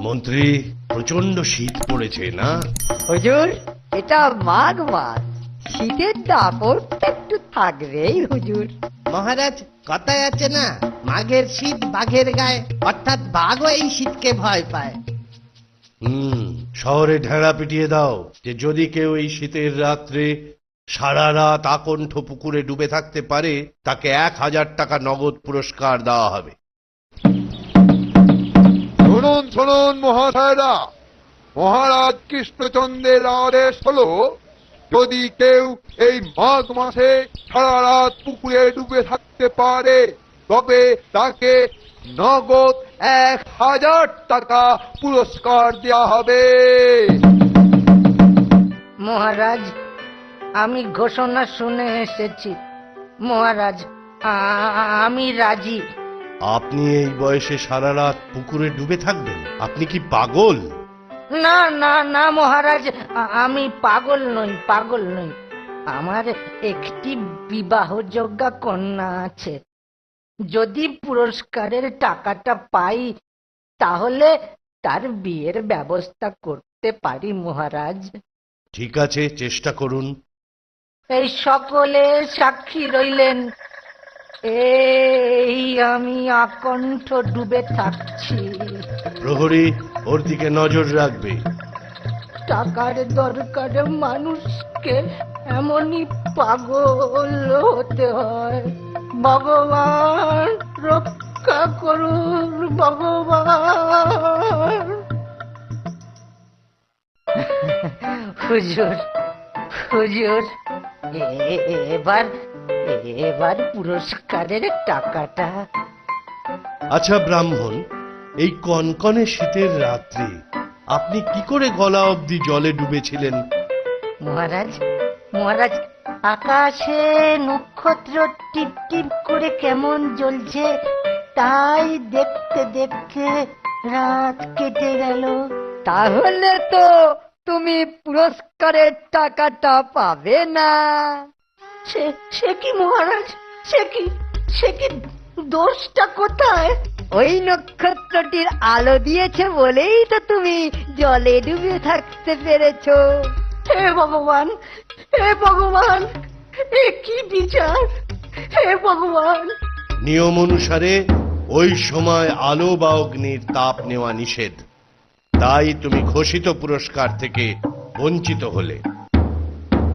মন্ত্রী, প্রচন্ড শীত পড়েছে না? হুজুর, এটা মাঘ মাস, শীতের দাপট একটু থাকবেই হুজুর। মহারাজ, কথায় আছে না, মাঘের শীত বাঘের গায়ে, অর্থাৎ বাঘও এই শীতকে ভয় পায়। শহরে ঢেড়া পিটিয়ে দাও যে যদি কেউ এই শীতের রাত্রে সারা রাত আকণ্ঠ পুকুরে ডুবে থাকতে পারে তাকে 1000 টাকা নগদ পুরস্কার দেওয়া হবে। শুনুন শুনুন মহাশয়রা, মহারাজ কৃষ্ণচন্দ্রের আদেশ হলো, যদি কেউ এই মাঘ মাসে সারা রাত পুকুরে ডুবে থাকতে পারে তবে তাকে নগদ 1000 টাকা পুরস্কার দেওয়া হবে। মহারাজ, আমি ঘোষণা শুনে এসেছি। মহারাজ, আমি রাজি। আপনি এই বয়সে সারা রাত পুকুরে ডুবে থাকবেন? আপনি কি পাগল? না না না মহারাজ, আমি পাগল নই, পাগল নই। আমার একটি বিবাহযোগ্য কন্যা আছে। যদি পুরস্কারের টাকাটা পাই তাহলে তার বিয়ের ব্যবস্থা করতে পারি মহারাজ। ঠিক আছে, চেষ্টা করুন। এই সকলে সাক্ষী রইলেন, এই আমি আকণ্ঠ ডুবে থাকছি। প্রহরী ওর দিকে নজর রাখবে। টাকার দরকারে মানুষকে এমনই পাগল হতে হয়। ভগবান রক্ষা করুন, ভগবান। হুজুর, হুজুর, এবার এবার পুরস্কারের টাকাটা। আচ্ছা ব্রাহ্মণ, এই কনকনে শীতের রাত্রে আপনি কি করে গলা অবধি জলে ডুবেছিলেন? মহারাজ, মহারাজ, আকাশে নক্ষত্র টিপ টিপ করে কেমন জ্বলছে তাই দেখতে দেখতে রাত কেটে গেল। তাহলে তো তুমি পুরস্কারের টাকাটা পাবে না। সে কি মহারাজ, সে কি দোষটা কোথায়? ওই নক্ষত্রটির আলো দিয়েছে বলেই তো তুমি জলে ডুবে থাকতে পেরেছো। হে ভগবান, হে ভগবান, এ কি বিচার! হে ভগবান! নিয়ম অনুসারে ওই সময় আলো বা অগ্নির তাপ নেওয়া নিষেধ, তাই তুমি ঘোষিত পুরস্কার থেকে বঞ্চিত হলে।